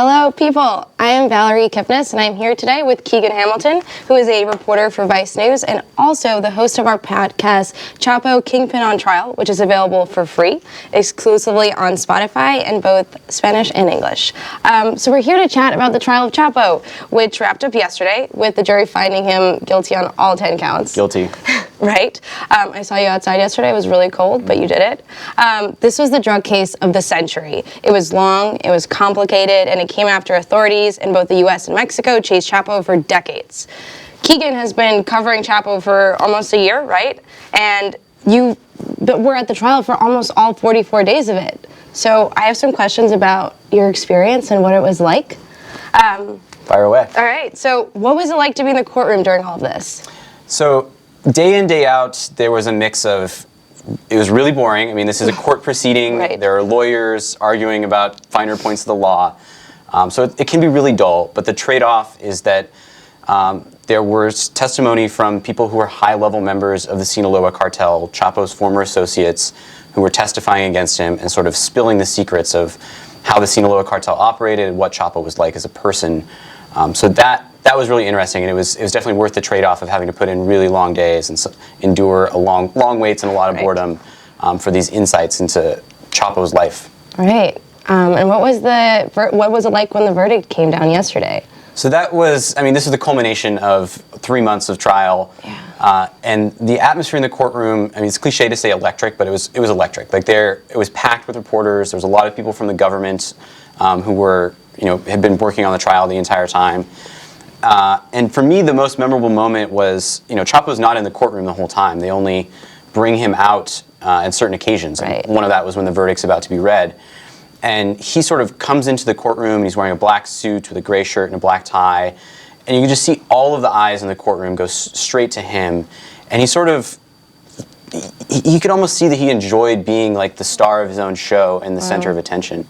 Hello, people. I am Valerie Kipnis, and I'm here today with Keegan Hamilton, who is a reporter for Vice News and also the host of our podcast, Chapo, Kingpin on Trial, which is available for free, exclusively on Spotify in both Spanish and English. So we're here to chat about the trial of Chapo, which wrapped up yesterday with the jury finding him guilty on all 10 counts. Guilty. Right? I saw you outside yesterday. It was really cold, but you did it. This was the drug case of the century. It was long, it was complicated, and it came after authorities in both the U.S. and Mexico chased Chapo for decades. Keegan has been covering Chapo for almost a year, right? But we're at the trial for almost all 44 days of it. So I have some questions about your experience and what it was like. Fire away. All right. So what was it like to be in the courtroom during all of this? So day in, day out, there was a mix of, it was really boring. I mean, this is a court proceeding. Right. There are lawyers arguing about finer points of the law. So it can be really dull, but the trade-off is that there was testimony from people who were high-level members of the Sinaloa Cartel, Chapo's former associates, who were testifying against him and sort of spilling the secrets of how the Sinaloa Cartel operated and what Chapo was like as a person. So that was really interesting, and it was definitely worth the trade-off of having to put in really long days and endure long waits and a lot of boredom for these insights into Chapo's life. Right. And what was it like when the verdict came down yesterday? So that was, I mean, this is the culmination of 3 months of trial. Yeah. And the atmosphere in the courtroom, I mean, it's cliche to say electric, but it was electric. Like it was packed with reporters. There was a lot of people from the government who were, had been working on the trial the entire time. And for me, the most memorable moment was, Chapo's not in the courtroom the whole time. They only bring him out at certain occasions. Right. And one of that was when the verdict's about to be read. And he sort of comes into the courtroom, and he's wearing a black suit with a gray shirt and a black tie. And you can just see all of the eyes in the courtroom go straight to him. And he sort of, you could almost see that he enjoyed being like the star of his own show and the center of attention.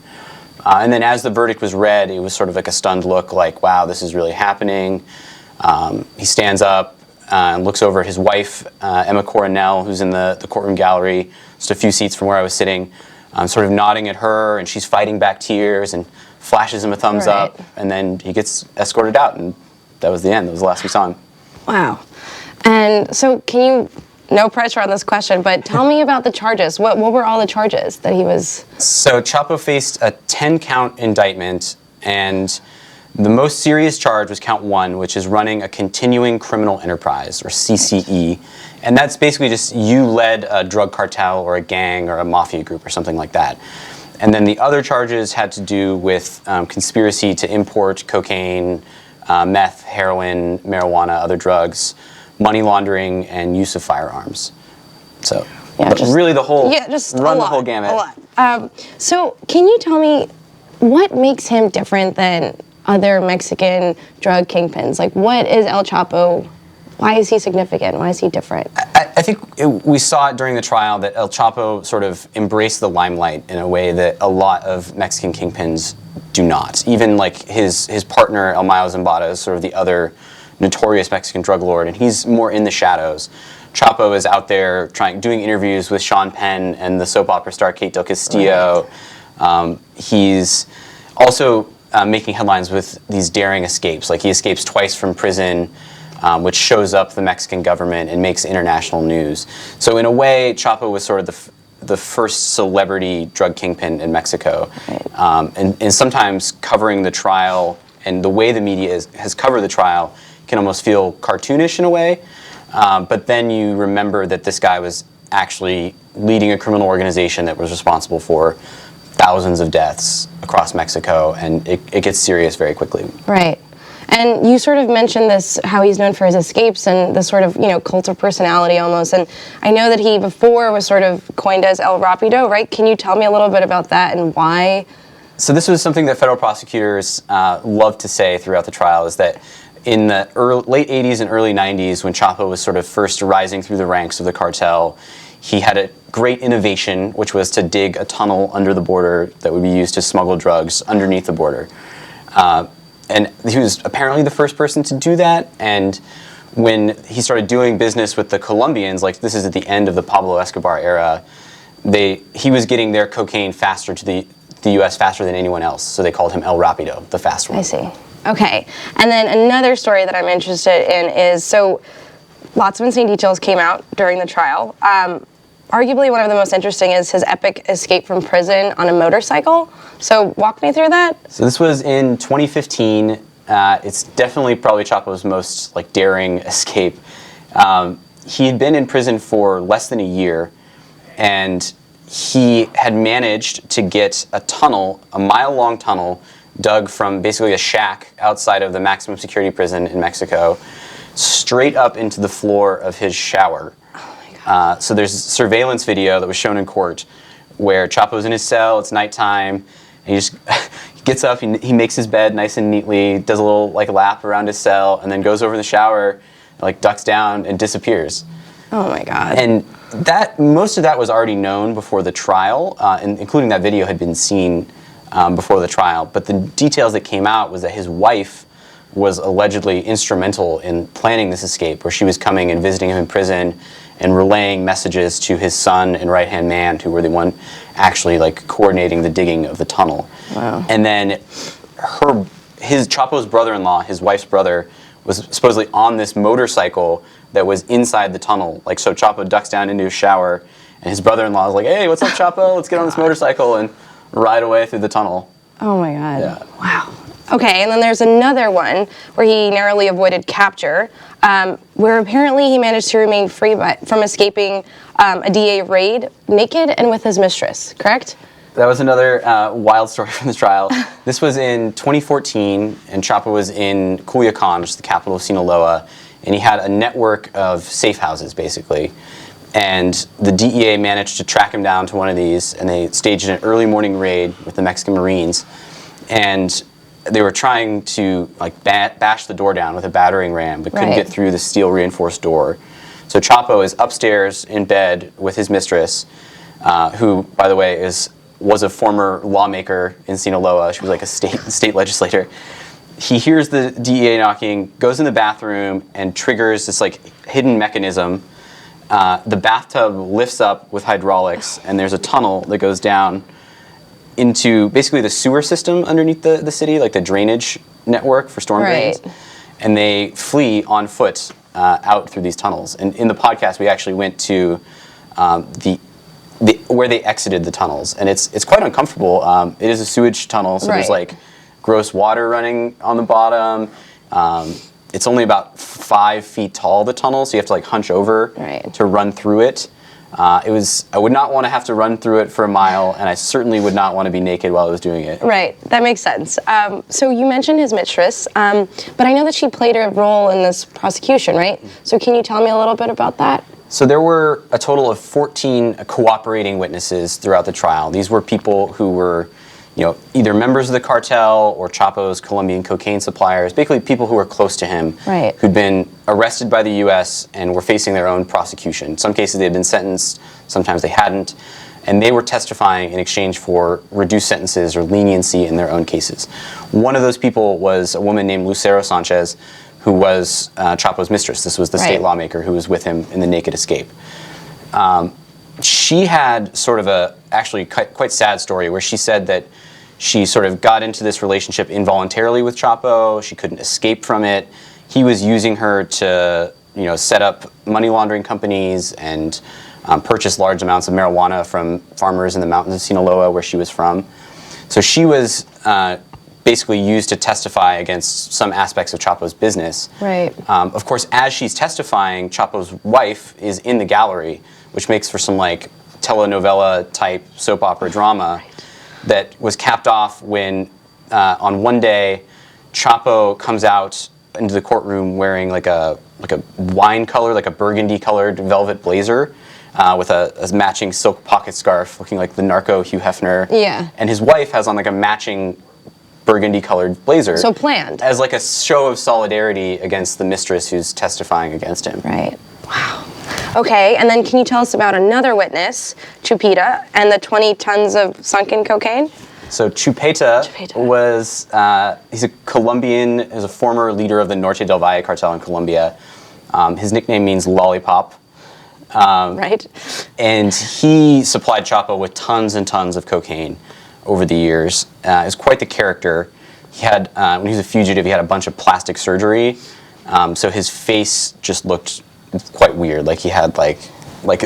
And then as the verdict was read, it was sort of like a stunned look like, wow, this is really happening. He stands up and looks over at his wife, Emma Coronel, who's in the courtroom gallery, just a few seats from where I was sitting, sort of nodding at her, and she's fighting back tears and flashes him a thumbs up, and then he gets escorted out, and that was the end. That was the last we saw him. Wow. And so no pressure on this question, but tell me about the charges. What were all the charges that he was? So Chapo faced a 10-count indictment, and the most serious charge was count 1, which is running a continuing criminal enterprise, or CCE. And that's basically just you led a drug cartel or a gang or a mafia group or something like that. And then the other charges had to do with conspiracy to import cocaine, meth, heroin, marijuana, other drugs, money laundering, and use of firearms. So, yeah, really the whole, run the whole gamut. A lot. So can you tell me what makes him different than other Mexican drug kingpins? Like, what is El Chapo? Why is he significant? Why is he different? I think we saw it during the trial that El Chapo sort of embraced the limelight in a way that a lot of Mexican kingpins do not. Even like his partner, El Mayo Zambada, is sort of the other notorious Mexican drug lord, and he's more in the shadows. Chapo is out there doing interviews with Sean Penn and the soap opera star Kate Del Castillo. Right. He's also making headlines with these daring escapes. Like he escapes twice from prison, which shows up the Mexican government and makes international news. So in a way, Chapo was sort of the first celebrity drug kingpin in Mexico. Right. And sometimes covering the trial and the way the media has covered the trial can almost feel cartoonish in a way. But then you remember that this guy was actually leading a criminal organization that was responsible for thousands of deaths across Mexico, and it gets serious very quickly. Right. And you sort of mentioned this, how he's known for his escapes and the sort of, cult of personality almost. And I know that he before was sort of coined as El Rapido, right? Can you tell me a little bit about that and why? So this was something that federal prosecutors love to say throughout the trial, is that in the late 80s and early 90s, when Chapo was sort of first rising through the ranks of the cartel, he had a great innovation, which was to dig a tunnel under the border that would be used to smuggle drugs underneath the border. And he was apparently the first person to do that. And when he started doing business with the Colombians, like this is at the end of the Pablo Escobar era, he was getting their cocaine faster to the U.S. faster than anyone else, so they called him El Rapido, the fast one. I see. Okay. And then another story that I'm interested in is, so lots of insane details came out during the trial. Arguably one of the most interesting is his epic escape from prison on a motorcycle. So walk me through that. So this was in 2015. It's definitely probably Chapo's most like daring escape. He had been in prison for less than a year, and he had managed to get a tunnel, a mile-long tunnel, dug from basically a shack outside of the maximum security prison in Mexico, straight up into the floor of his shower. Oh my God. So there's surveillance video that was shown in court where Chapo's in his cell, it's nighttime, and he just he gets up, he makes his bed nice and neatly, does a little like lap around his cell, and then goes over in the shower, like ducks down and disappears. Oh my God. And that most of that was already known before the trial, and including that video had been seen before the trial. But the details that came out was that his wife was allegedly instrumental in planning this escape, where she was coming and visiting him in prison and relaying messages to his son and right-hand man, who were the one actually like coordinating the digging of the tunnel. Wow. And then his Chapo's brother-in-law, his wife's brother, was supposedly on this motorcycle that was inside the tunnel. Like, so Chapo ducks down into his shower, and his brother-in-law is like, "Hey, what's up, Chapo? Let's get on this motorcycle and ride away through the tunnel." Oh my God. Yeah. Wow. Okay, and then there's another one where he narrowly avoided capture, where apparently he managed to remain free from escaping a DA raid naked and with his mistress, correct? That was another wild story from the trial. This was in 2014, and Chapo was in Culiacan, which is the capital of Sinaloa, and he had a network of safe houses, basically. And the DEA managed to track him down to one of these, and they staged an early morning raid with the Mexican Marines. And they were trying to like bash the door down with a battering ram, but couldn't get through the steel reinforced door. So Chapo is upstairs in bed with his mistress, who, by the way, was a former lawmaker in Sinaloa. She was like a state legislator. He hears the DEA knocking, goes in the bathroom, and triggers this like hidden mechanism. The bathtub lifts up with hydraulics, and there's a tunnel that goes down into basically the sewer system underneath the city, like the drainage network for storm drains. And they flee on foot out through these tunnels. And in the podcast, we actually went to where they exited the tunnels, and it's quite uncomfortable. It is a sewage tunnel, so there's like gross water running on the bottom. It's only about 5 feet tall, the tunnel, so you have to like hunch over to run through it. I would not want to have to run through it for a mile, and I certainly would not want to be naked while I was doing it. Right, that makes sense. So you mentioned his mistress, but I know that she played a role in this prosecution, right? So can you tell me a little bit about that? So there were a total of 14 cooperating witnesses throughout the trial. These were people who were, either members of the cartel or Chapo's Colombian cocaine suppliers, basically people who were close to him, who'd been arrested by the U.S. and were facing their own prosecution. In some cases they had been sentenced, sometimes they hadn't, and they were testifying in exchange for reduced sentences or leniency in their own cases. One of those people was a woman named Lucero Sanchez, who was Chapo's mistress. This was the state lawmaker who was with him in the naked escape. She had sort of a actually quite sad story where she said that she sort of got into this relationship involuntarily with Chapo. She couldn't escape from it. He was using her to set up money laundering companies and purchase large amounts of marijuana from farmers in the mountains of Sinaloa where she was from. So she was basically used to testify against some aspects of Chapo's business. Of course, as she's testifying, Chapo's wife is in the gallery, which makes for some like telenovela type soap opera drama that was capped off when on one day Chapo comes out into the courtroom wearing like a wine color, like a burgundy colored velvet blazer with a matching silk pocket scarf looking like the narco Hugh Hefner. And his wife has on like a matching burgundy colored blazer. So planned. As like a show of solidarity against the mistress who's testifying against him. Wow. Okay, and then can you tell us about another witness, Chupita, and the 20 tons of sunken cocaine? So Chupeta was, he's a Colombian, is a former leader of the Norte del Valle cartel in Colombia. His nickname means lollipop. Right. And he supplied Chapo with tons and tons of cocaine. over the years. Is quite the character. He had, when he was a fugitive, he had a bunch of plastic surgery, so his face just looked quite weird. Like he had like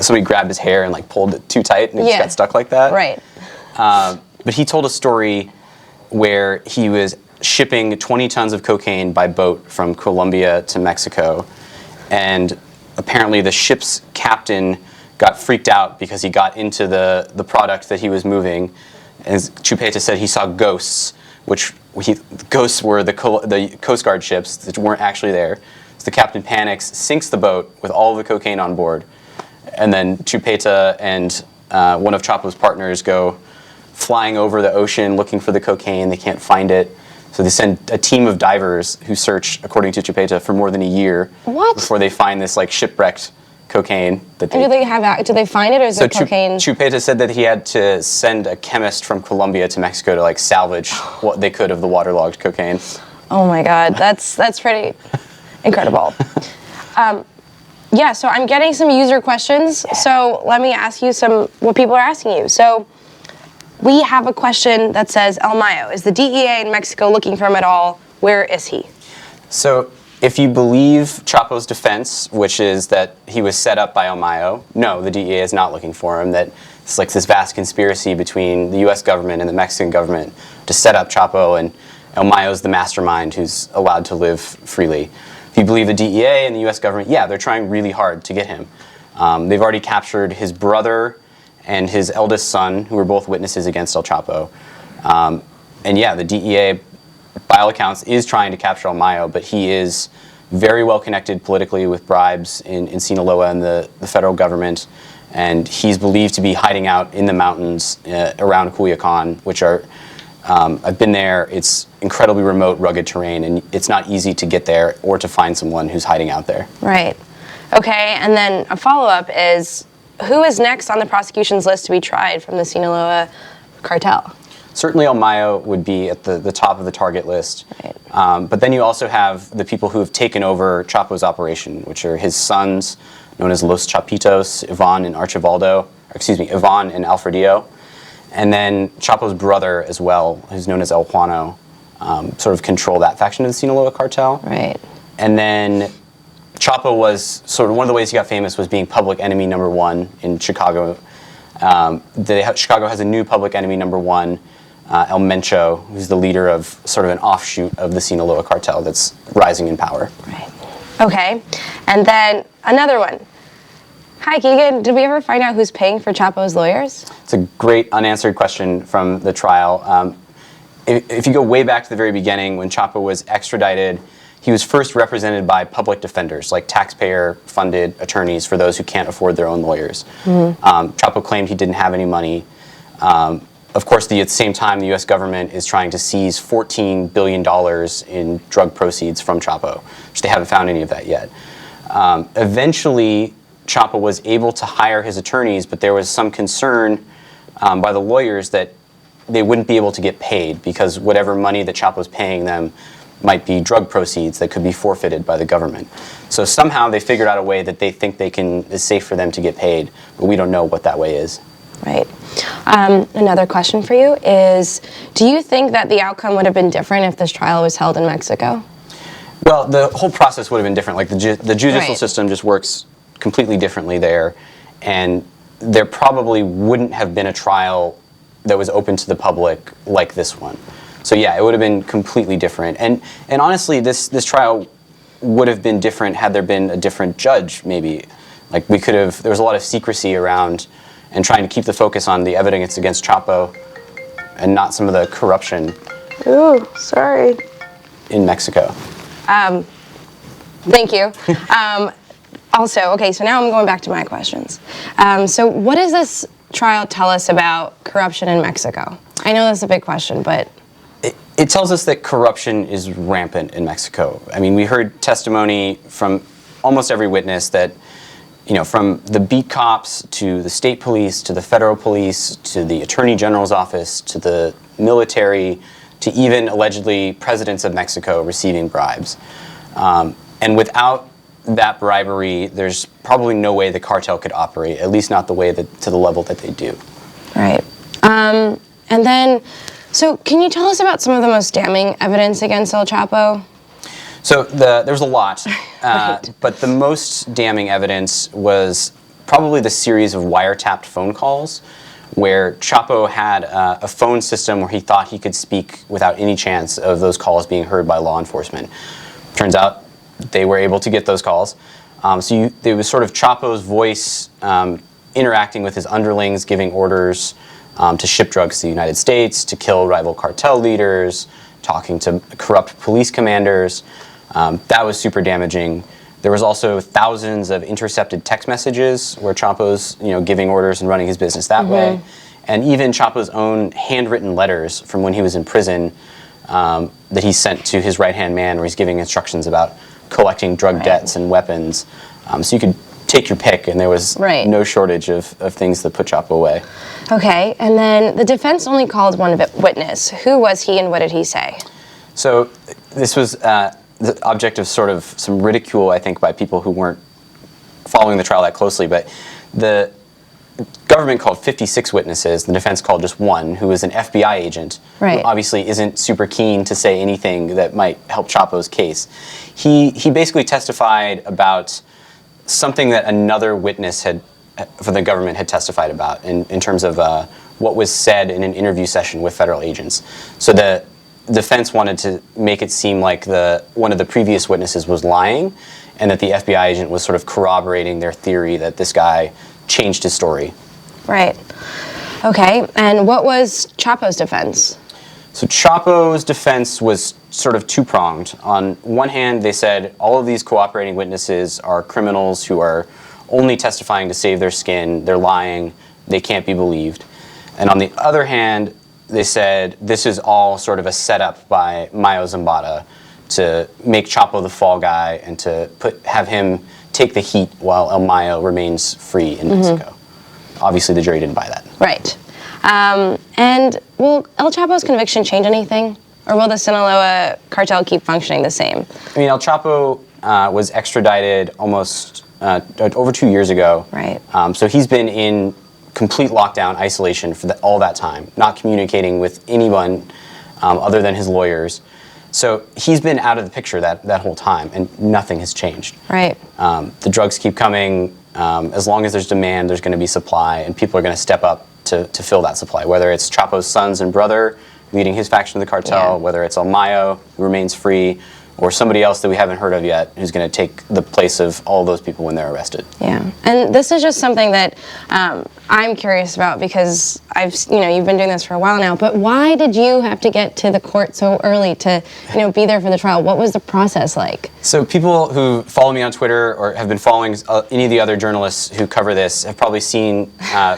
somebody grabbed his hair and like pulled it too tight, and it just got stuck like that. Right. But he told a story where he was shipping 20 tons of cocaine by boat from Colombia to Mexico, and apparently the ship's captain got freaked out because he got into the product that he was moving. As Chupeta said, he saw ghosts, ghosts were the Coast Guard ships that weren't actually there. So the captain panics, sinks the boat with all of the cocaine on board, and then Chupeta and one of Chapo's partners go flying over the ocean looking for the cocaine. They can't find it. So they send a team of divers who search, according to Chupeta, for more than a year before they find this like shipwrecked cocaine. Do they find it, or is it cocaine? Chupeta said that he had to send a chemist from Colombia to Mexico to like salvage what they could of the waterlogged cocaine. Oh my God, that's pretty incredible. Yeah, so I'm getting some user questions. So let me ask you what people are asking you. So we have a question that says, El Mayo, is the DEA in Mexico looking for him at all? Where is he? So if you believe Chapo's defense, which is that he was set up by El Mayo, no, the DEA is not looking for him. That it's like this vast conspiracy between the U.S. government and the Mexican government to set up Chapo, and El Mayo's the mastermind who's allowed to live freely. If you believe the DEA and the U.S. government, yeah, they're trying really hard to get him. They've already captured his brother and his eldest son, who were both witnesses against El Chapo. And yeah, the DEA, by all accounts, is trying to capture El Mayo, but he is very well connected politically with bribes in Sinaloa and the federal government. And he's believed to be hiding out in the mountains around Culiacan, which are, I've been there, it's incredibly remote, rugged terrain, and it's not easy to get there or to find someone who's hiding out there. Right. Okay, and then a follow-up is, who is next on the prosecution's list to be tried from the Sinaloa cartel? Certainly El Mayo would be at the top of the target list. Right. But then you also have the people who have taken over Chapo's operation, which are his sons, known as Los Chapitos, Ivan and Alfredillo. And then Chapo's brother as well, who's known as El Juano, sort of control that faction of the Sinaloa cartel. Right. And then Chapo was sort of, one of the ways he got famous was being public enemy number one in Chicago. Chicago has a new public enemy number one, El Mencho, who's the leader of sort of an offshoot of the Sinaloa cartel that's rising in power. Right. Okay. And then another one. Hi, Keegan. Did we ever find out who's paying for Chapo's lawyers? It's a great unanswered question from the trial. If you go way back to the very beginning, when Chapo was extradited, he was first represented by public defenders, like taxpayer-funded attorneys for those who can't afford their own lawyers. Mm-hmm. Chapo claimed he didn't have any money. Of course, at the same time, the U.S. government is trying to seize $14 billion in drug proceeds from Chapo, which they haven't found any of that yet. Eventually, Chapo was able to hire his attorneys, but there was some concern by the lawyers that they wouldn't be able to get paid because whatever money that Chapo's paying them might be drug proceeds that could be forfeited by the government. So somehow they figured out a way that they think it's safe for them to get paid, but we don't know what that way is. Right. Another question for you is, do you think that the outcome would have been different if this trial was held in Mexico? Well, the whole process would have been different. Like the judicial system just works completely differently there, and there probably wouldn't have been a trial that was open to the public like this one. So yeah, it would have been completely different. And honestly, this trial would have been different had there been a different judge, maybe. Like there was a lot of secrecy around and trying to keep the focus on the evidence against Chapo and not some of the corruption. Ooh, sorry. In Mexico. Thank you. Also, okay, so now I'm going back to my questions. So what does this trial tell us about corruption in Mexico? I know that's a big question, but... It tells us that corruption is rampant in Mexico. I mean, we heard testimony from almost every witness that, from the beat cops to the state police to the federal police to the attorney general's office to the military to even allegedly presidents of Mexico receiving bribes. And without that bribery, there's probably no way the cartel could operate, at least not to the level that they do. Right. And then, so can you tell us about some of the most damning evidence against El Chapo? So there's a lot, Right. but the most damning evidence was probably the series of wiretapped phone calls where Chapo had a phone system where he thought he could speak without any chance of those calls being heard by law enforcement. Turns out they were able to get those calls. There was sort of Chapo's voice interacting with his underlings, giving orders to ship drugs to the United States, to kill rival cartel leaders, talking to corrupt police commanders. That was super damaging. There was also thousands of intercepted text messages where Chapo's, giving orders and running his business that way. And even Chapo's own handwritten letters from when he was in prison that he sent to his right-hand man where he's giving instructions about collecting drug debts and weapons. So you could take your pick, and there was no shortage of things that put Chapo away. Okay, and then the defense only called one witness. Who was he and what did he say? So this was the object of sort of some ridicule, I think, by people who weren't following the trial that closely. But the government called 56 witnesses. The defense called just one, who was an FBI agent, who obviously isn't super keen to say anything that might help Chapo's case. He basically testified about something that another witness for the government had testified about in terms of what was said in an interview session with federal agents. So the defense wanted to make it seem like one of the previous witnesses was lying, and that the FBI agent was sort of corroborating their theory that this guy changed his story. Right. Okay, and what was Chapo's defense? So Chapo's defense was sort of two-pronged. On one hand, they said all of these cooperating witnesses are criminals who are only testifying to save their skin, they're lying, they can't be believed. And on the other hand, they said this is all sort of a setup by Mayo Zambada to make Chapo the fall guy and to have him take the heat while El Mayo remains free in Mexico. Obviously, the jury didn't buy that. Right. And will El Chapo's conviction change anything? Or will the Sinaloa cartel keep functioning the same? I mean, El Chapo was extradited almost over 2 years ago. Right. So he's been in complete lockdown, isolation for all that time, not communicating with anyone other than his lawyers. So he's been out of the picture that whole time, and nothing has changed. Right. The drugs keep coming. As long as there's demand, there's going to be supply, and people are going to step up to fill that supply, whether it's Chapo's sons and brother leading his faction of the cartel, whether it's El Mayo, who remains free, or somebody else that we haven't heard of yet who's going to take the place of all those people when they're arrested. Yeah, and this is just something that I'm curious about because you've been doing this for a while now, but why did you have to get to the court so early to, be there for the trial? What was the process like? So people who follow me on Twitter or have been following any of the other journalists who cover this have probably seen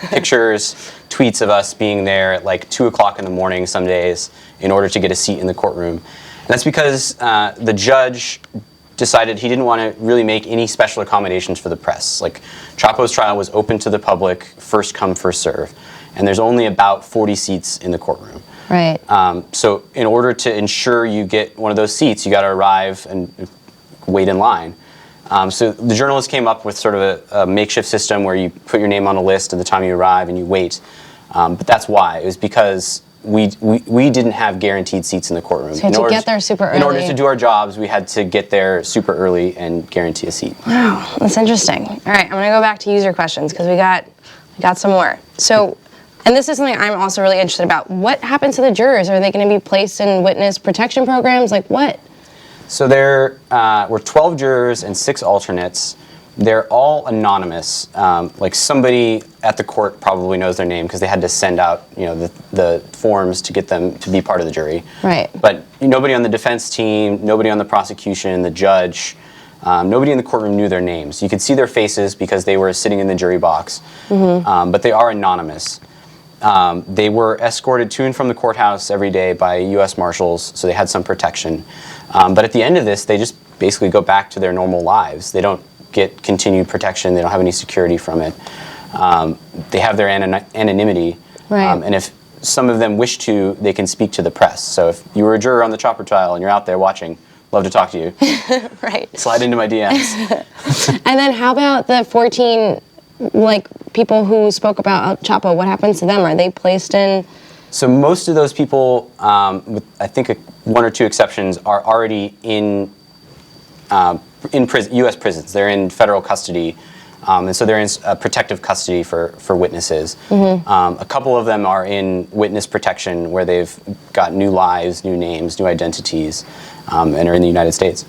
pictures, tweets of us being there at like 2 o'clock in the morning some days in order to get a seat in the courtroom. And that's because the judge decided he didn't want to really make any special accommodations for the press. Like, Chapo's trial was open to the public, first come, first serve. And there's only about 40 seats in the courtroom. Right. So in order to ensure you get one of those seats, you got to arrive and wait in line. So the journalists came up with sort of a makeshift system where you put your name on a list at the time you arrive and you wait. But that's why. It was because we didn't have guaranteed seats in the courtroom. So you had to get there super early. In order to do our jobs, we had to get there super early and guarantee a seat. Wow, that's interesting. All right, I'm going to go back to user questions because we got some more. So, and this is something I'm also really interested about. What happens to the jurors? Are they going to be placed in witness protection programs? Like what? So there were 12 jurors and 6 alternates. They're all anonymous. Like somebody at the court probably knows their name because they had to send out, the forms to get them to be part of the jury. Right. But nobody on the defense team, nobody on the prosecution, the judge, nobody in the courtroom knew their names. You could see their faces because they were sitting in the jury box. But they are anonymous. They were escorted to and from the courthouse every day by U.S. Marshals, so they had some protection. But at the end of this, they just basically go back to their normal lives. They don't get continued protection. They don't have any security from it. They have their anonymity. Right. And if some of them wish to, they can speak to the press. So if you were a juror on the Chapo trial and you're out there watching, love to talk to you. Right. Slide into my DMs. And then how about the 14 people who spoke about El Chapo? What happens to them? Are they placed in So most of those people, with I think one or two exceptions, are already in U.S. prisons. They're in federal custody, and so they're in protective custody for witnesses. A couple of them are in witness protection, where they've got new lives, new names, new identities, and are in the United States.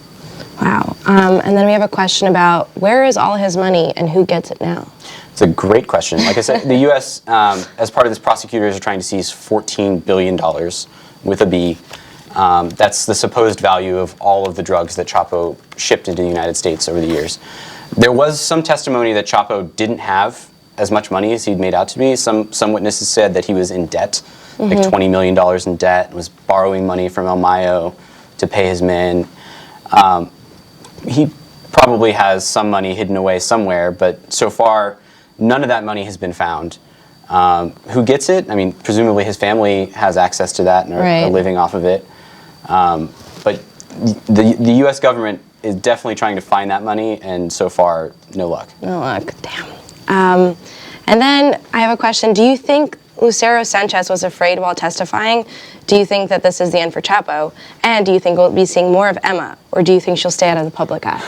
Wow. And then we have a question about where is all his money and who gets it now? It's a great question. Like I said, the U.S., as part of this, prosecutors are trying to seize $14 billion with a B. That's the supposed value of all of the drugs that Chapo shipped into the United States over the years. There was some testimony that Chapo didn't have as much money as he'd made out to be. Some witnesses said that he was in debt, like $20 million in debt, and was borrowing money from El Mayo to pay his men. He probably has some money hidden away somewhere, but so far, none of that money has been found. Who gets it? I mean, presumably his family has access to that and are living off of it. But the U.S. government is definitely trying to find that money, and so far, no luck. No luck, damn. And then I have a question. Do you think Lucero Sanchez was afraid while testifying? Do you think that this is the end for Chapo? And do you think we'll be seeing more of Emma? Or do you think she'll stay out of the public eye?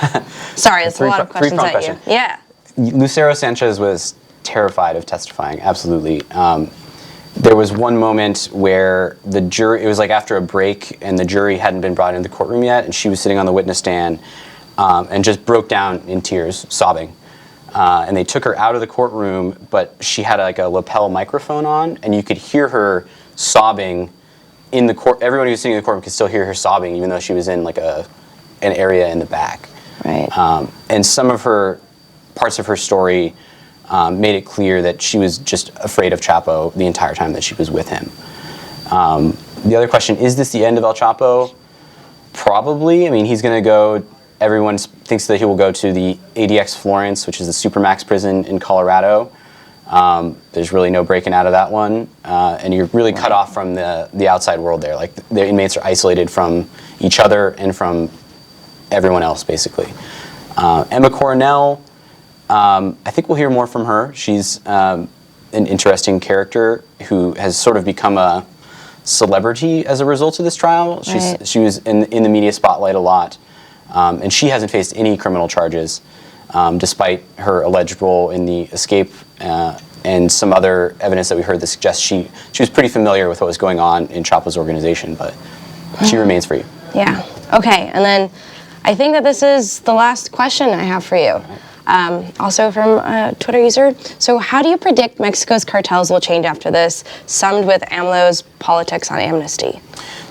Sorry, that's a lot of questions at you. Yeah. Lucero Sanchez was terrified of testifying, absolutely. There was one moment where the jury, it was like after a break, and the jury hadn't been brought into the courtroom yet, and she was sitting on the witness stand and just broke down in tears, sobbing. And they took her out of the courtroom, but she had like a lapel microphone on, and you could hear her sobbing in the court. Everyone who was sitting in the courtroom could still hear her sobbing, even though she was in like an area in the back. Right. And some of her parts of her story made it clear that she was just afraid of Chapo the entire time that she was with him. The other question, is this the end of El Chapo? Probably. I mean, he's going to go, everyone thinks that he will go to the ADX Florence, which is the Supermax prison in Colorado. There's really no breaking out of that one. And you're really cut off from the outside world there. Like, the inmates are isolated from each other and from everyone else, basically. Emma Coronel, I think we'll hear more from her. She's an interesting character who has sort of become a celebrity as a result of this trial. She was in the media spotlight a lot, and she hasn't faced any criminal charges, despite her alleged role in the escape and some other evidence that we heard that suggests she was pretty familiar with what was going on in Chapo's organization, but she remains free. Yeah. Okay, and then I think that this is the last question I have for you. Also from a Twitter user. So how do you predict Mexico's cartels will change after this, summed with AMLO's politics on amnesty?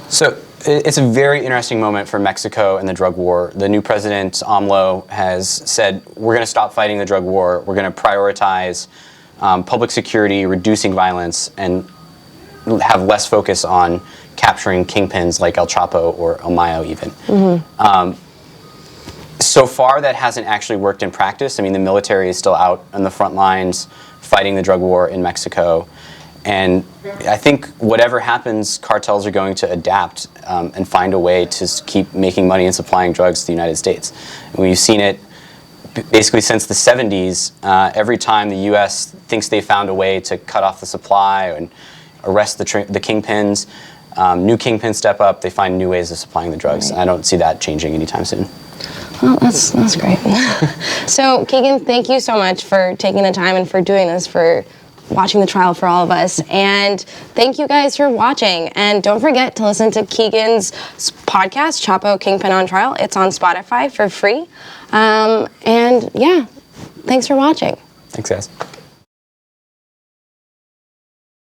So it's a very interesting moment for Mexico and the drug war. The new president, AMLO, has said, we're going to stop fighting the drug war. We're going to prioritize public security, reducing violence, and have less focus on capturing kingpins like El Chapo or El Mayo even. So far, that hasn't actually worked in practice. I mean, the military is still out on the front lines fighting the drug war in Mexico. And I think whatever happens, cartels are going to adapt and find a way to keep making money and supplying drugs to the United States. And we've seen it basically since the 70s. Every time the U.S. thinks they found a way to cut off the supply and arrest the kingpins, new kingpins step up, they find new ways of supplying the drugs. I don't see that changing anytime soon. Well, that's great. So, Keegan, thank you so much for taking the time and for doing this, for watching the trial for all of us. And thank you guys for watching. And don't forget to listen to Keegan's podcast, Chapo Kingpin on Trial. It's on Spotify for free. And yeah, thanks for watching. Thanks, guys.